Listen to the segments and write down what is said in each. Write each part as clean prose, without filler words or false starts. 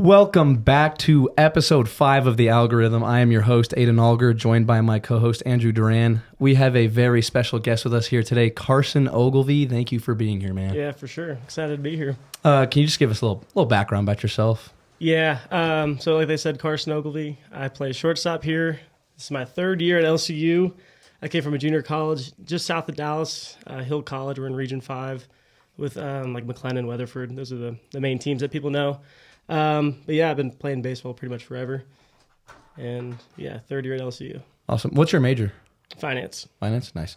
Welcome back to episode 5 of The Algorithm. I am your host, Aiden Alger, joined by my co-host, Andrew Duran. We have a very special guest with us here today, Carson Ogilvie. Thank you for being here, man. Yeah, for sure. Excited to be here. Can you just give us a little background about yourself? Yeah, so like they said, Carson Ogilvie. I play shortstop here. This is my third year at LCU. I came from a junior college just south of Dallas, Hill College. We're in Region 5 with like McLennan, Weatherford. Those are the main teams that people know. But yeah, I've been playing baseball pretty much forever. And yeah, third year at LCU. Awesome. What's your major? Finance. Finance? Nice.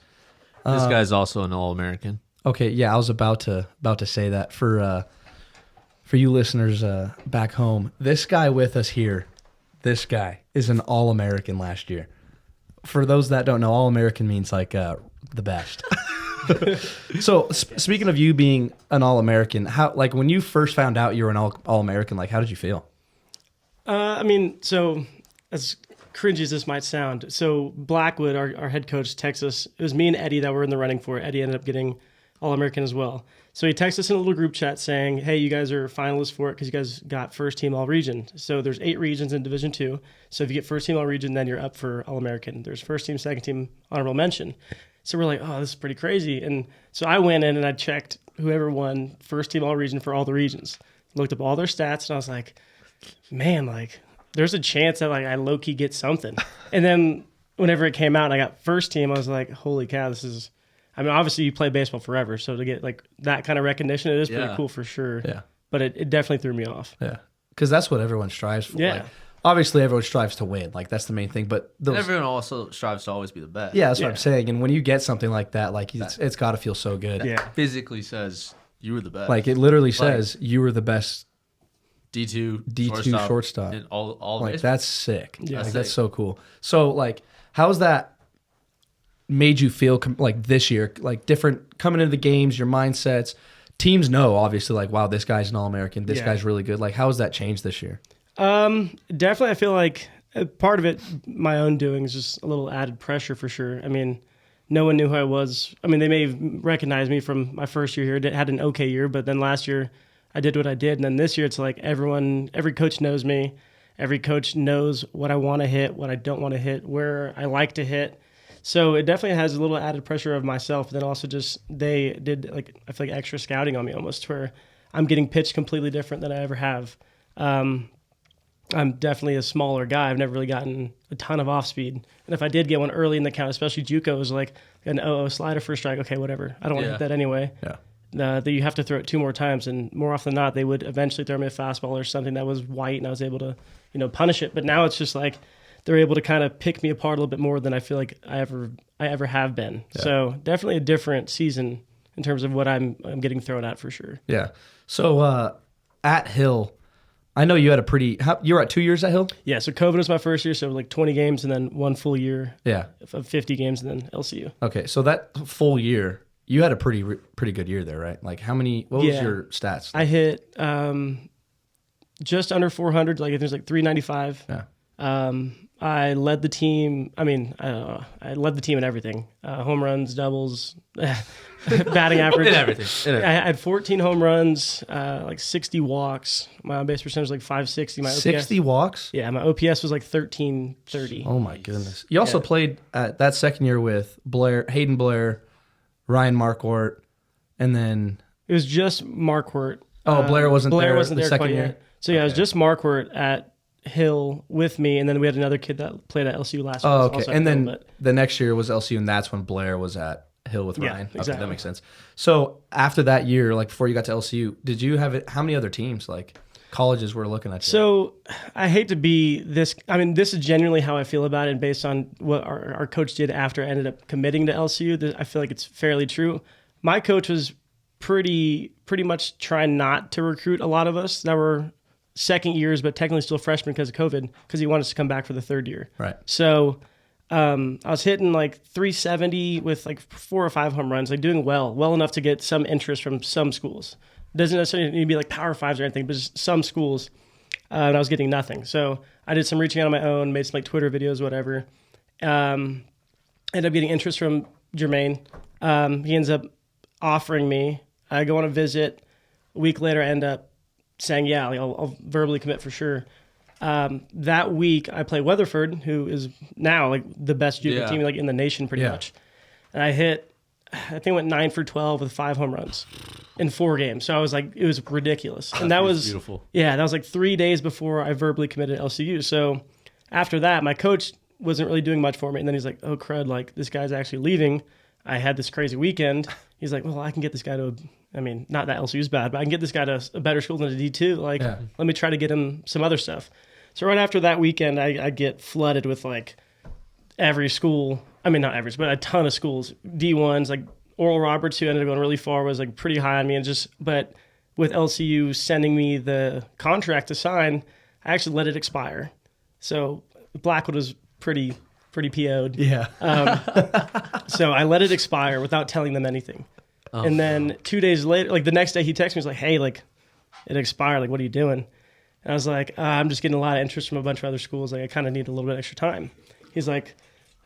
This guy's also an All-American. Okay, yeah, I was about to say that for you listeners back home. This guy with us here, this guy is an All-American last year. For those that don't know, All-American means like the best. So speaking of you being an All-American, how like when you first found out you were an All-American, like how did you feel? So as cringy as this might sound, so Blackwood, our head coach, texted us. It was me and Eddie that were in the running for it. Eddie ended up getting All-American as well. So he texted us in a little group chat saying, hey, you guys are finalists for it because you guys got first team All-Region. So there's 8 regions in Division II. So if you get first team All-Region, then you're up for All-American. There's first team, second team, honorable mention. So we're like, oh, this is pretty crazy. And so I went in and I checked whoever won first team All-Region for all the regions. Looked up all their stats and I was like, man, like there's a chance that like I low-key get something. And then whenever it came out and I got first team, I was like, holy cow, this is... I mean, obviously you play baseball forever, so to get like that kind of recognition, it is pretty cool for sure. Yeah. But it definitely threw me off. Yeah. Because that's what everyone strives for. Yeah. Like, obviously, everyone strives to win. Like, that's the main thing. But Everyone also strives to always be the best. Yeah, that's what I'm saying. And when you get something like that, like it's got to feel so good. Yeah. Physically says you were the best. Like, it literally says you were the best D2 shortstop. in all like, baseball. that's sick. Yeah. Like, that's so cool. So, like, how's that made you feel like this year? Like, different coming into the games, your mindsets. Teams know, obviously, like, wow, this guy's an All-American. This guy's really good. Like, how has that changed this year? Definitely, I feel like part of it, my own doing, is just a little added pressure for sure. I mean, no one knew who I was. I mean, they may have recognized me from my first year here. Had an okay year, but then last year I did what I did. And then this year it's like every coach knows me. Every coach knows what I want to hit, what I don't want to hit, where I like to hit. So it definitely has a little added pressure of myself. Then also just they did like I feel like extra scouting on me almost, where I'm getting pitched completely different than I ever have. I'm definitely a smaller guy. I've never really gotten a ton of off speed, and if I did get one early in the count, especially JUCO, it was like an 0-0 slider for a strike. Okay, whatever. I don't want to hit that anyway. Yeah. That you have to throw it 2 more times, and more often than not, they would eventually throw me a fastball or something that was white, and I was able to, punish it. But now it's just like they're able to kind of pick me apart a little bit more than I feel like I ever have been. Yeah. So definitely a different season in terms of what I'm getting thrown at for sure. Yeah. So at Hill, I know you had you were at 2 years at Hill? Yeah, so COVID was my first year, so like 20 games and then 1 full year of 50 games and then LCU. Okay, so that full year, you had a pretty good year there, right? Like what was your stats? I hit just under 400, like I think it was like 395. Yeah. I led the team. I mean, I led the team in everything: home runs, doubles, batting average. Did everything. I had 14 home runs, like 60 walks. My on base percentage was like 560. My OPS, 60 walks? Yeah, my OPS was like 1330. Oh my goodness! You also played that second year with Hayden Blair, Ryan Marquardt, and then it was just Marquardt. Blair wasn't there. Blair wasn't there the second quite year. Yet. So yeah, it was just Marquardt at Hill with me, and then we had another kid that played at LCU last year. Oh, okay. And then the next year was LCU, and that's when Blair was at Hill with Ryan. Exactly. Okay, that makes sense. So after that year, like before you got to LCU, did you have how many other teams, like colleges, were looking at you? So I hate to be this. I mean, this is genuinely how I feel about it, and based on what our coach did after I ended up committing to LCU, I feel like it's fairly true. My coach was pretty much trying not to recruit a lot of us that were second years, but technically still freshmen because of COVID, because he wanted us to come back for the third year. Right. So I was hitting like 370 with like 4 or 5 home runs, like doing well enough to get some interest from some schools. Doesn't necessarily need to be like Power Fives or anything, but just some schools. And I was getting nothing. So I did some reaching out on my own, made some like Twitter videos, whatever. Ended up getting interest from Jermaine. He ends up offering me. I go on a visit. A week later, I end up saying, yeah, like I'll verbally commit for sure. That week I play Weatherford, who is now like the best JUCO team like in the nation pretty much. And I think I went 9 for 12 with 5 home runs in 4 games. So I was like, it was ridiculous. And that was beautiful. Yeah, that was like 3 days before I verbally committed to LCU. So after that, my coach wasn't really doing much for me. And then he's like, oh, crud, like this guy's actually leaving. I had this crazy weekend. He's like, well, I can get this guy to, not that LCU's bad, but I can get this guy to a better school than a D2. Like, let me try to get him some other stuff. So right after that weekend, I get flooded with like every school. Not every, but a ton of schools. D1s, like Oral Roberts, who ended up going really far, was like pretty high on me. But with LCU sending me the contract to sign, I actually let it expire. So Blackwood was pretty PO'd. Yeah. So I let it expire without telling them anything. And then 2 days later, like the next day, he texted me. He's like, hey, like it expired. Like, what are you doing? And I was like, I'm just getting a lot of interest from a bunch of other schools. Like, I kind of need a little bit extra time. He's like,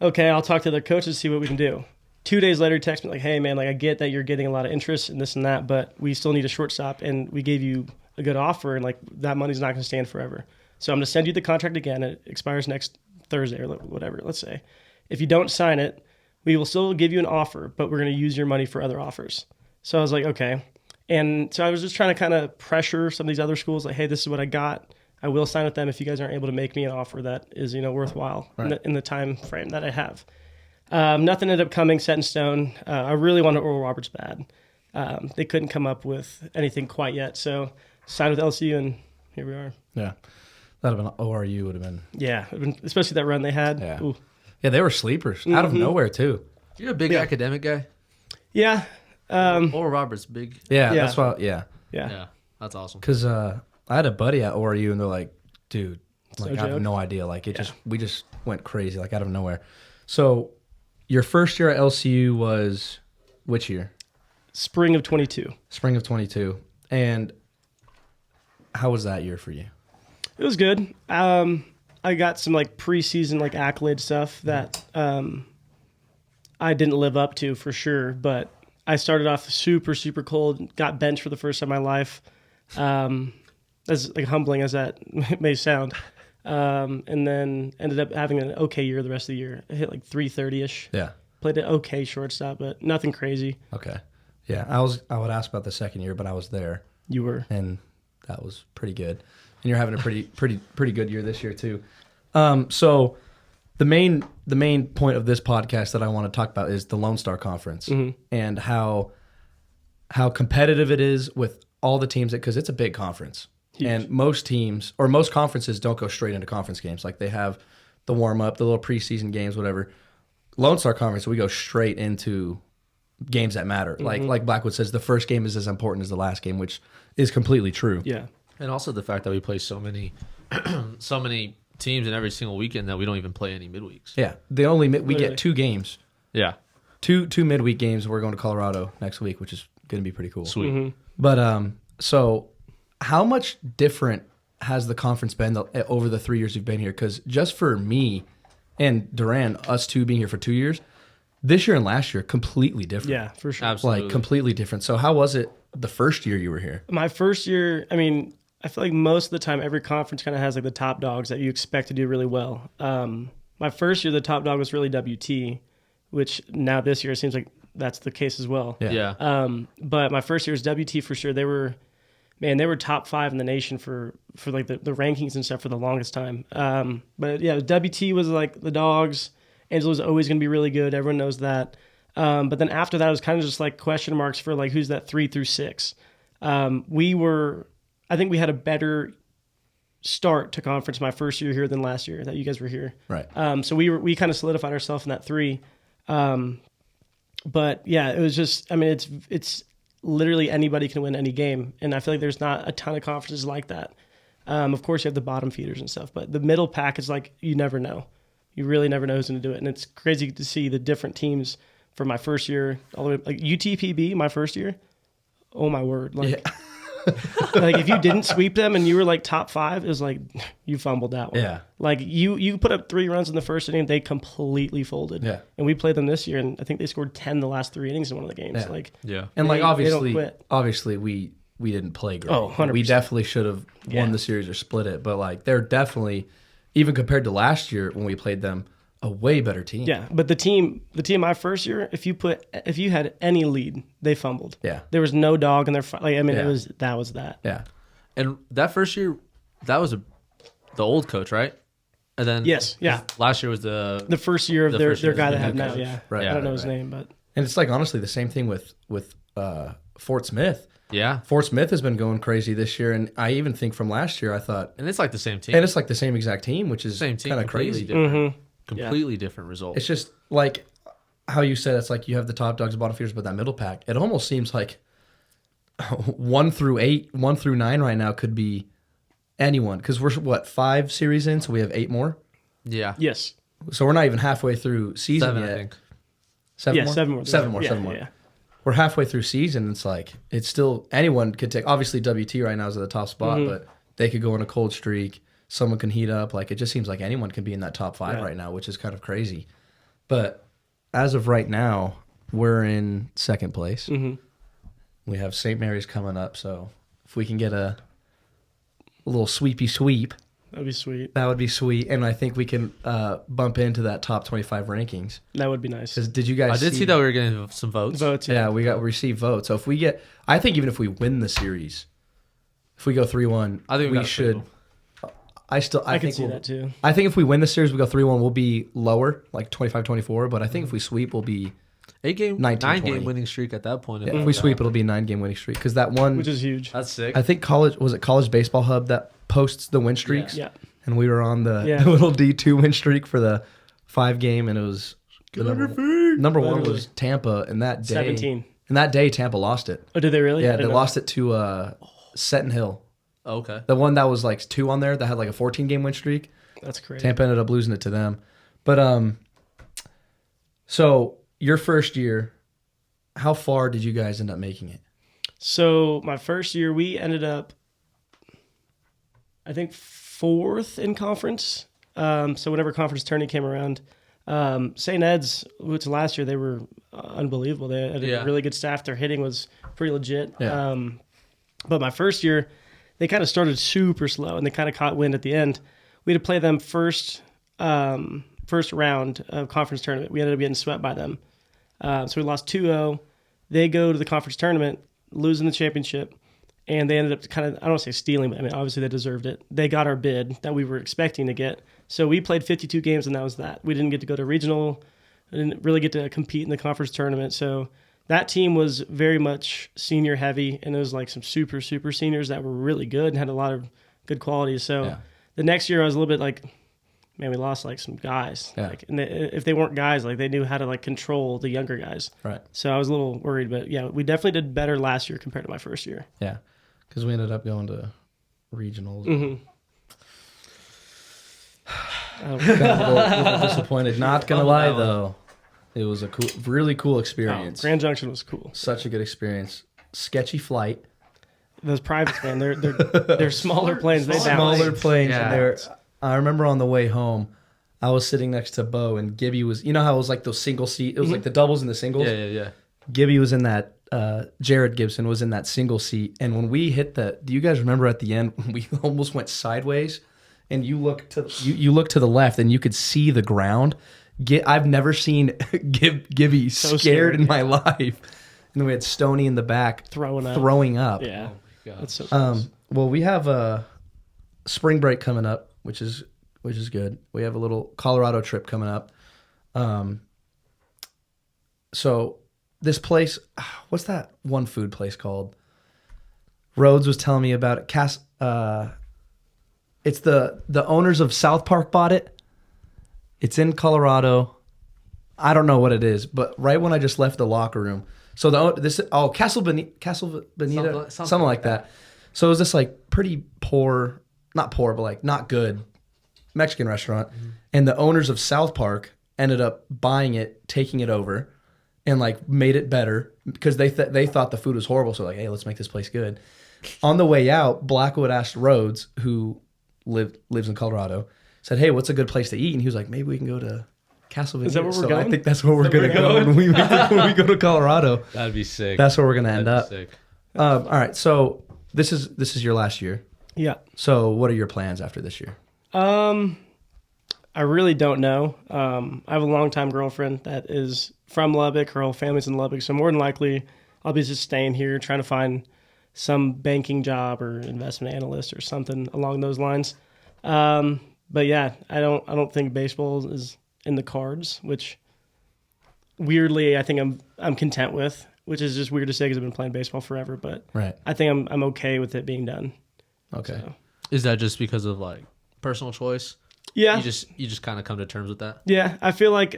okay, I'll talk to their coaches, see what we can do. 2 days later, he texted me like, hey, man, like I get that you're getting a lot of interest in this and that, but we still need a shortstop, and we gave you a good offer, and like that money's not going to stand forever. So I'm going to send you the contract again. It expires next Thursday or whatever, let's say. If you don't sign it, we will still give you an offer, but we're going to use your money for other offers. So I was like, okay. And so I was just trying to kind of pressure some of these other schools, like, hey, this is what I got. I will sign with them if you guys aren't able to make me an offer that is, worthwhile in the time frame that I have. Nothing ended up coming set in stone. I really wanted Oral Roberts bad. They couldn't come up with anything quite yet. So signed with LCU, and here we are. Yeah. That would have been ORU would have been. Yeah, especially that run they had. Yeah, Ooh. Yeah, they were sleepers out of nowhere too. You're a big academic guy. Yeah. Oral Roberts big. Yeah, that's why. Yeah, that's awesome. Because I had a buddy at ORU, and they're like, dude, like No I have joke. no idea. Like we just went crazy, like out of nowhere. So your first year at LCU was which year? Spring of 22. Spring of 22. And how was that year for you? It was good. I got some like preseason like accolade stuff that I didn't live up to for sure, but I started off super, super cold, got benched for the first time in my life. As like humbling as that may sound. And then ended up having an okay year the rest of the year. I hit like 330-ish. Yeah. Played an okay shortstop, but nothing crazy. Okay. Yeah, I would ask about the second year, but I was there. You were. And that was pretty good. And you're having a pretty good year this year too. So the main point of this podcast that I want to talk about is the Lone Star Conference and how competitive it is with all the teams, because it's a big conference. Huge. And most teams or most conferences don't go straight into conference games. Like they have the warm up, the little preseason games, whatever. Lone Star Conference, we go straight into games that matter. Like Blackwood says, the first game is as important as the last game, which is completely true. Yeah. And also the fact that we play so many teams in every single weekend that we don't even play any midweeks. Yeah. We get 2 games. Yeah. Two midweek games. We're going to Colorado next week, which is going to be pretty cool. Sweet. Mm-hmm. But so how much different has the conference been over the 3 years you've been here? Because just for me and Duran, us two being here for 2 years, this year and last year, completely different. Yeah, for sure. Absolutely. Like completely different. So how was it the first year you were here? My first year, I feel like most of the time every conference kind of has like the top dogs that you expect to do really well. My first year, the top dog was really WT, which now this year it seems like that's the case as well. Yeah. But my first year was WT for sure. They were top 5 in the nation for like the rankings and stuff for the longest time. But yeah, WT was like the dogs. Angelo's always going to be really good. Everyone knows that. But then after that, it was kind of just like question marks for like who's that 3 through 6. I think we had a better start to conference my first year here than last year that you guys were here. Right. So we kind of solidified ourselves in that 3. But yeah, it was just, it's literally anybody can win any game. And I feel like there's not a ton of conferences like that. Of course you have the bottom feeders and stuff, but the middle pack is like, you never know. You really never know who's going to do it. And it's crazy to see the different teams from my first year, all the way, like UTPB, my first year. Oh my word. Like, like if you didn't sweep them and you were like top 5, it was like, you fumbled that one. Yeah. Like you put up 3 runs in the first inning, they completely folded. Yeah. And we played them this year, and I think they scored 10 the last 3 innings in one of the games. Yeah. Like, Yeah. And they like don't quit. obviously we we didn't play great. Oh, 100%. We definitely should have won the series or split it. But like they're definitely, even compared to last year when we played them, a way better team. Yeah, but the team my first year, if you had any lead, they fumbled. Yeah. There was no dog in their fight. Like, I mean, Yeah. that was that. Yeah. And that first year, that was the old coach, right? And then Yes, yeah. last year was the first year of The their first year guy of they the have new now. coach. Yeah, Right. I don't know Right, his name, but And it's like honestly the same thing with Fort Smith. yeah, Fort Smith has been going crazy this year, and I even think from last year I thought, and it's like the same team. and it's like the same exact team, which is Same team, kind of completely crazy. different, completely different result. It's just like how you said it's like you have the top dogs, bottom feeders, but that middle pack. It almost seems like 1 through 8, 1 through 9 right now could be anyone because we're what 5 series in, so we have 8 more. Yeah, yes, So we're not even halfway through season 7, yet. I think. 7 yeah, more? 7 more, 7 more. Yeah, 7 more. yeah. We're halfway through season. It's like it's still anyone could take. Obviously, WT right now is at the top spot, but they could go on a cold streak. Someone can heat up. Like it just seems like anyone can be in that top 5 right now, which is kind of crazy. But as of right now, we're in second place. We have St. Mary's coming up, so if we can get a little sweepy sweep, That'd be sweet. that would be sweet. And I think we can bump into that top 25 rankings. That would be nice. Because did you guys? I did see that we were getting some votes. Votes. Yeah, we received votes. So if we get, I think even if we win the series, if we go 3-1, I think we got a should. pretty I I can think see that too. I think if we win the series, we go 3-1, we'll be lower, like 25-24. But I think if we sweep, we'll be 8-game, 19, 9-game 20. winning streak at that point. if we sweep, it'll be a 9-game winning streak. Because that one, Which is huge. That's sick. I think College Baseball Hub that posts the win streaks. Yeah. And we were on the Yeah. little D2 win streak for the 5-game, and it was the number one Literally. was Tampa, and that day 17. And that day Tampa lost it. Oh, did they really? Yeah, they lost it to Seton Hill. Oh, okay. The one that was like 2 on there that had like a 14-game win streak. That's crazy. Tampa ended up losing it to them. But so your first year, how far did you guys end up making it? So my first year, we ended up, I think, 4th in conference. So whenever conference tourney came around, St. Ed's, which last year they were unbelievable. They had a really good staff. Their hitting was pretty legit. Yeah. But my first year, they kind of started super slow, and they kind of caught wind at the end. We had to play them first round of conference tournament. We ended up getting swept by them. So we lost 2-0. They go to the conference tournament, losing the championship, and they ended up kind of, I don't want to say stealing, but I mean, obviously they deserved it. They got our bid that we were expecting to get. So we played 52 games, and that was that. We didn't get to go to regional. I didn't really get to compete in the conference tournament. So that team was very much senior heavy, and it was like some super, super seniors that were really good and had a lot of good qualities. So the next year I was a little bit like, man, we lost like some guys. Yeah. Like, and if they weren't guys, like they knew how to like control the younger guys. Right. So I was a little worried, but yeah, we definitely did better last year compared to my first year. Yeah. Because we ended up going to regionals. Got a little disappointed. Not going to lie, though. It was a really cool experience. Grand Junction was cool. Such a good experience. Sketchy flight. Those privates, man, they're smaller planes. They bounce. Smaller planes. Yeah. And they're, I remember on the way home, I was sitting next to Bo, and Gibby was, you know how it was like those single seat, it was like the doubles and the singles? Yeah. Gibby was in that, Jared Gibson was in that single seat. And when we hit do you guys remember at the end, we almost went sideways, and you look to the left and you could see the ground. I've never seen Gibby So scared scary. in my life. And then we had Stoney in the back throwing up. Yeah. Oh my God. That's so close. Well, we have a spring break coming up, which is good. We have a little Colorado trip coming up. So this place, what's that one food place called? Rhodes was telling me about it. It's the owners of South Park bought it. It's in Colorado. I don't know what it is, but right when I just left the locker room, so Castle Bonita, something like that. So it was this like pretty poor, not poor, but like not good Mexican restaurant, and the owners of South Park ended up buying it, taking it over, and like made it better because they thought the food was horrible. So like, hey, let's make this place good. On the way out, Blackwood asked Rhodes, who lives in Colorado, said, hey, what's a good place to eat? And he was like, maybe we can go to Castle Bonita. Is that where we're so going? I think that's where we're going to go when we go to Colorado. That'd be sick. That's where we're going to end up. Sick. All right, so This is your last year. Yeah. So what are your plans after this year? I really don't know. I have a longtime girlfriend that is from Lubbock. Her whole family's in Lubbock. So more than likely, I'll be just staying here, trying to find some banking job or investment analyst or something along those lines. But yeah, I don't think baseball is in the cards, which weirdly I think I'm content with, which is just weird to say because I've been playing baseball forever. But Right. I think I'm okay with it being done. Okay. So, Is that just because of like personal choice? yeah. You just kind of come to terms with that. Yeah, I feel like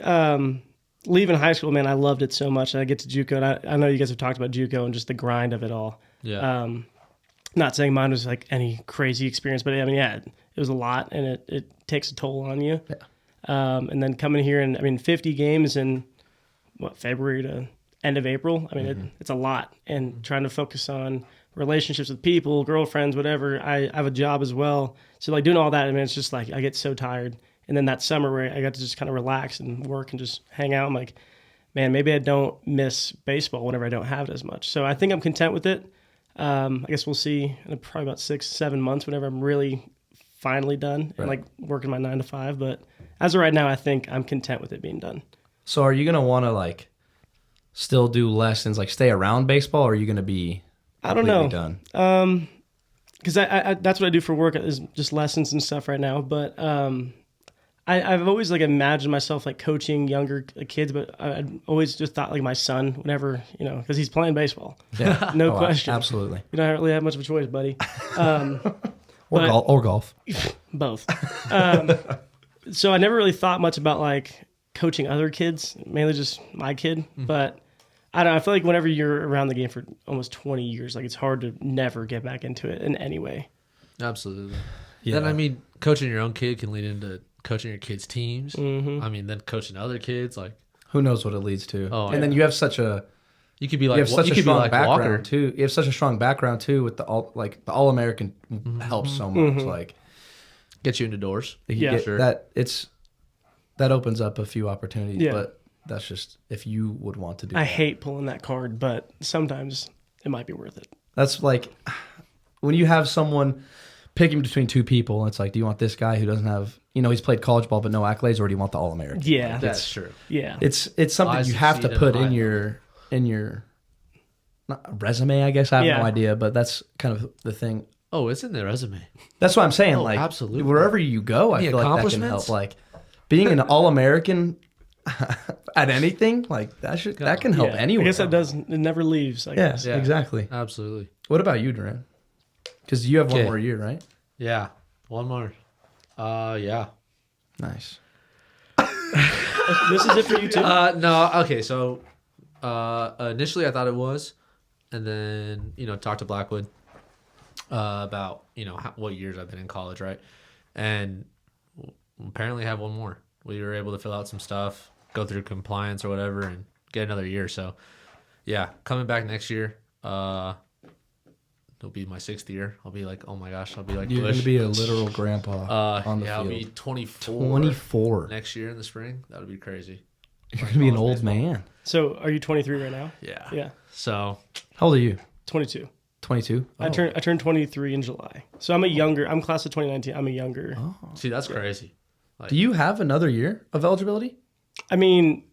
leaving high school, man, I loved it so much. And I get to JUCO, and I know you guys have talked about JUCO and just the grind of it all. Yeah. Not saying mine was like any crazy experience, but I mean, yeah, it was a lot, and it takes a toll on you. Yeah. And then coming here, and I mean, 50 games in February to end of April. I mean, it's a lot, and trying to focus on relationships with people, girlfriends, whatever. I have a job as well, so like doing all that, I mean, it's just like I get so tired. And then that summer where I got to just kind of relax and work and just hang out, I'm like, man, maybe I don't miss baseball whenever I don't have it as much. So I think I'm content with it. I guess we'll see in probably about 6-7 months whenever I'm really finally done and like working my 9 to 5. But as of right now, I think I'm content with it being done. So are you gonna want to like still do lessons, like stay around baseball, or are you gonna be I don't know. done? Because I that's what I do for work is just lessons and stuff right now. But I've always like imagined myself like coaching younger kids, but I always just thought like my son, whenever, because he's playing baseball. Yeah. No Oh, question. Absolutely. You don't really have much of a choice, buddy. Or golf. Both. So I never really thought much about like coaching other kids, mainly just my kid. Mm-hmm. But I don't know. I feel like whenever you're around the game for almost 20 years, like it's hard to never get back into it in any way. Absolutely. Yeah. Then I mean, coaching your own kid can lead into coaching your kids' teams. Mm-hmm. I mean, then coaching other kids, like Who knows what it leads to? Oh, and yeah. then you have such a you could be you like have such you a could be strong like background Walker. too. You have such a strong background too with the All American helps so much. Like Get you into doors. you Yeah. get Sure. that opens up a few opportunities. Yeah. But that's just if you would want to do. I that. hate pulling that card, but sometimes it might be worth it. That's like when you have someone picking between two people, and it's like, do you want this guy who doesn't have, he's played college ball but no accolades, or do you want the All American? Yeah. That's true. Yeah. It's something I you have to succeeded put in in your not resume, I guess. I have Yeah. no idea, but that's kind of the thing. Oh, it's in their resume. That's what I'm saying. Oh, like absolutely. wherever you go, I The feel like that can accomplishments? help. Like being an All American at anything, like that can help Yeah. anywhere. I guess it never leaves. I Yes, guess. Yeah. exactly. Absolutely. What about you, Duran? Because you have one Okay. more year, right? Yeah. One more. Yeah. Nice. This is it for you too. No. Okay. So, initially I thought it was, and then talked to Blackwood about what years I've been in college, right? And apparently I have one more. We were able to fill out some stuff, go through compliance or whatever, and get another year. So, yeah, coming back next year. It'll be my 6th year. I'll be like, oh my gosh, I'll be like You're Bush. going to be a literal grandpa on the yeah, I'll field. be 24. 24. Next year in the spring. That would be crazy. You're going to be an old man. So are you 23 right now? Yeah. Yeah. So, How old are you? 22. 22? I turned 23 in July. So I'm class of 2019. I'm a younger. see, that's crazy. Do you have another year of eligibility? I mean,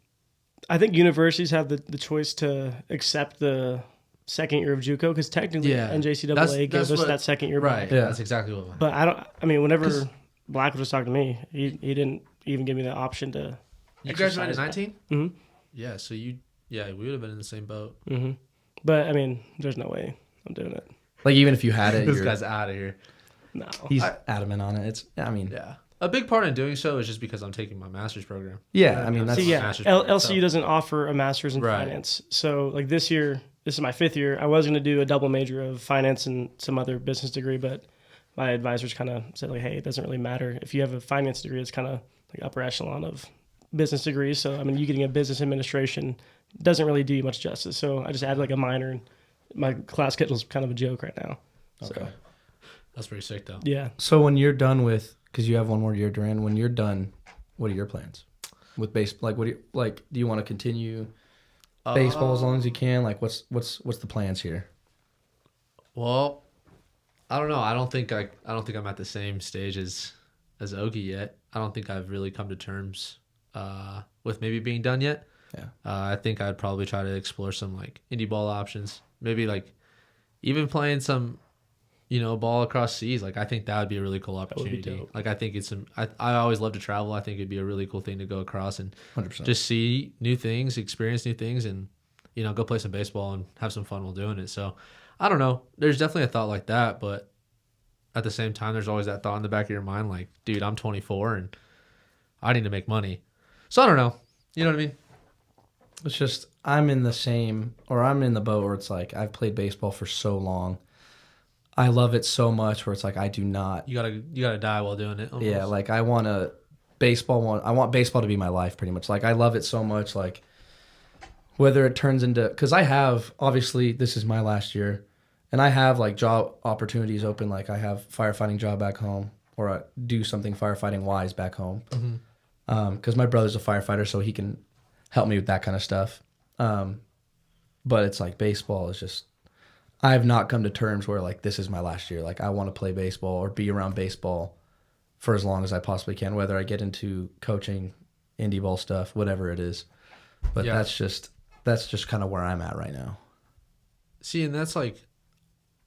I think universities have the choice to accept the second year of JUCO because technically NJCAA gave us that second year Right. back. Yeah. That's exactly what. But whenever Black was talking to me, he didn't even give me the option to. You graduated in exercise 19? Mhm. Yeah. So we would have been in the same boat. Mm-hmm. But I mean, there's no way I'm doing it. Like, even if you had it, This guy's out of here. No. he's adamant on it. Yeah. A big part in doing so is just because I'm taking my master's program. Yeah, I mean, that's... See, yeah, master's program, LCU doesn't offer a master's in Right. finance. So, like this year, this is my 5th year. I was going to do a double major of finance and some other business degree, but my advisors kind of said, like, hey, it doesn't really matter. If you have a finance degree, it's kind of like upper echelon of business degrees. So, I mean, you getting a business administration doesn't really do you much justice. So, I just added like a minor, and my class schedule is kind of a joke right now. Okay. So, That's pretty sick, though. yeah. So when you're done with... Because you have one more year, Duran. When you're done, what are your plans? With base, like, what do you want to continue baseball as long as you can? Like, what's the plans here? Well, I don't know. I don't think I'm at the same stage as Ogie yet. I don't think I've really come to terms with maybe being done yet. Yeah. I think I'd probably try to explore some like indie ball options. Maybe like even playing some, ball across seas. Like I think that would be a really cool would be opportunity. dope. Like I think I always love to travel. I think it'd be a really cool thing to go across and 100%. just see new things, experience new things, and go play some baseball and have some fun while doing it. So I don't know. There's definitely a thought like that, but at the same time, there's always that thought in the back of your mind, like, dude, I'm 24 and I need to make money. So I don't know. You know what I mean? It's just I'm in the boat where it's like I've played baseball for so long. I love it so much where it's like I do not. You gotta die while doing it. Almost. Yeah, like I want baseball to be my life pretty much. Like I love it so much. Like whether it turns into, because I have, obviously this is my last year, and I have like job opportunities open. Like I have firefighting job back home, or I do something firefighting wise back home. Because my brother's a firefighter, so he can help me with that kind of stuff. But it's like baseball is just, I have not come to terms where like this is my last year. Like I want to play baseball or be around baseball for as long as I possibly can, whether I get into coaching, indie ball stuff, whatever it is. But Yeah. that's just kind of where I'm at right now. See, and that's like,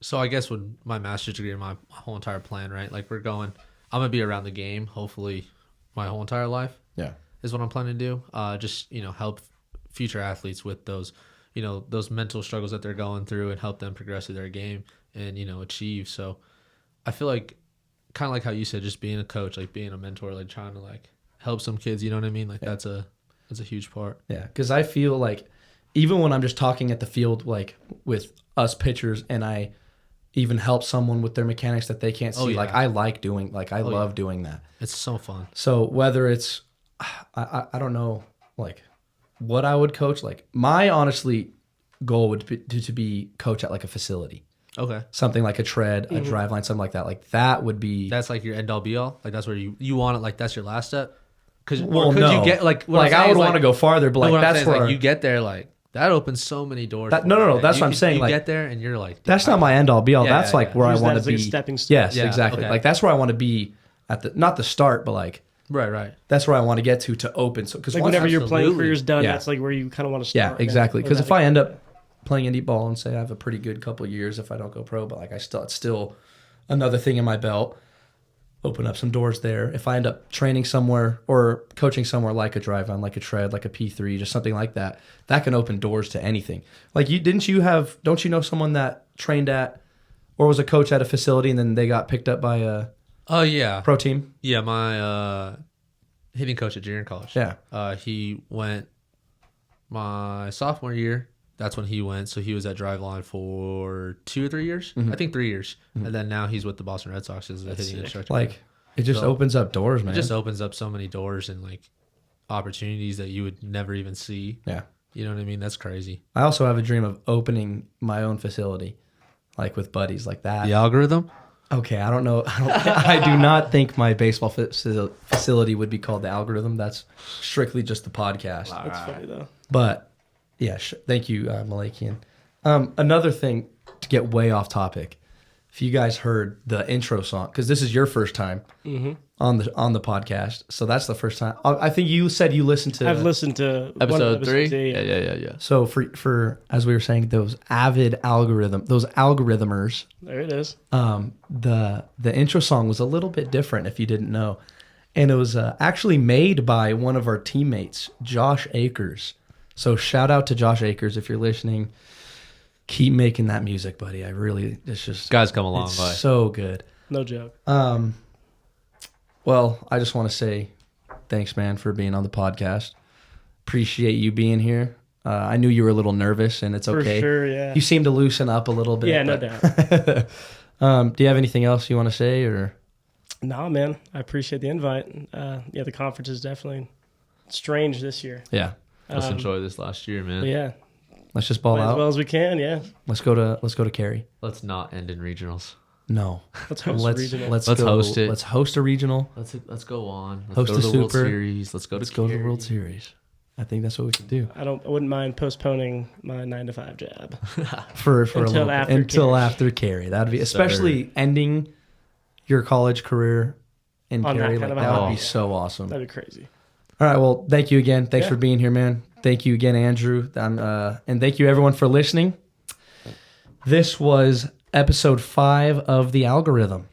so I guess with my master's degree and my whole entire plan, right? Like I'm going to be around the game, hopefully my whole entire life. Yeah. Is what I'm planning to do. Just, help future athletes with those, those mental struggles that they're going through and help them progress through their game and, achieve. So I feel like kind of like how you said, just being a coach, like being a mentor, like trying to like help some kids, you know what I mean? Like that's a huge part. Yeah. Because I feel like even when I'm just talking at the field, like with us pitchers, and I even help someone with their mechanics that they can't see, Oh, yeah. like I like doing, like I love doing that. It's so fun. So whether it's, I don't know, like what I would coach, like my honestly goal would be to be coach at like a facility, Okay. something like a tread, a drive line, something like that. Like that would be. That's like your end all be all. Like that's where you want it. Like that's your last step. Because Well, could no. you get like what like I'm I saying would is, want to go farther, but no, like what I'm that's saying is, where you get there, like that opens so many doors. That- for no, you. no, that's what I'm saying, You like, get there and you're like, that's not my end all be all. Yeah, That's yeah, like yeah. where I Use that want as to like be. a stepping stone. Yes, Yeah, exactly. okay. Like that's where I want to be at the, not the start, but like right. that's where I want to get to open. So because Like whenever your playing absolutely. career's done, Yeah. that's like where you kind of want to yeah, start. exactly. Or Because that- if I end up playing indie ball and say I have a pretty good couple of years, if I don't go pro, but like it's still another thing in my belt. Open up some doors there. If I end up training somewhere or coaching somewhere like a drive on, like a tread, like a P3, just something like that, that can open doors to anything. Like don't you know someone that trained at or was a coach at a facility and then they got picked up by a Oh yeah, pro team? yeah. My hitting coach at junior college. Yeah. He went my sophomore year. That's when he went. So he was at Driveline for 2 or 3 years. I think 3 years. And then now he's with the Boston Red Sox as a hitting sick. instructor. Like it just So, opens up doors, man. it just opens up so many doors and like opportunities that you would never even see. Yeah. You know what I mean? That's crazy. I also have a dream of opening my own facility, like with buddies like that. The algorithm? Okay, I don't know. I do not think my baseball facility would be called the Algorithm. That's strictly just the podcast. That's funny though. But yeah, thank you, Malakian. Another thing to get way off topic. If you guys heard the intro song, because this is your first time on the podcast, so that's the first time. I think you said you listened to. I've listened to one Episode 3? Yeah. Yeah. So for as we were saying, those algorithmers. There it is. The intro song was a little bit different if you didn't know, and it was actually made by one of our teammates, Josh Akers. So shout out to Josh Akers if you're listening. Keep making that music, buddy. It's just Guys come a long it's way. so good. No joke. Well, I just want to say thanks, man, for being on the podcast. Appreciate you being here. I knew you were a little nervous, and it's For okay. sure, yeah. You seem to loosen up a little bit. Yeah, no but- doubt. Do you have anything else you want to say, or? No, man. I appreciate the invite. Yeah, the conference is definitely strange this year. Yeah, Let's enjoy this last year, man. But yeah, let's just ball play as out. well as we can. Yeah, Let's go to Cary. Let's not end in regionals. No, let's host a regional. Let's Let's go, host it. Let's host a regional. Let's go on. Let's Host go to the the World Super. Series. Let's go Let's to go to the Cary. World Series. I think that's what we should do I wouldn't mind postponing my 9 to 5 job. for a Until little bit. after Until Carey. after Carey. That'd be especially ending your college career in On that Carey. kind Like of a that would high. be so awesome. That'd be crazy. All right. Well, thank you again. Thanks Yeah. for being here, man. Thank you again, Andrew. And thank you everyone for listening. This was episode 5 of The Algorithm.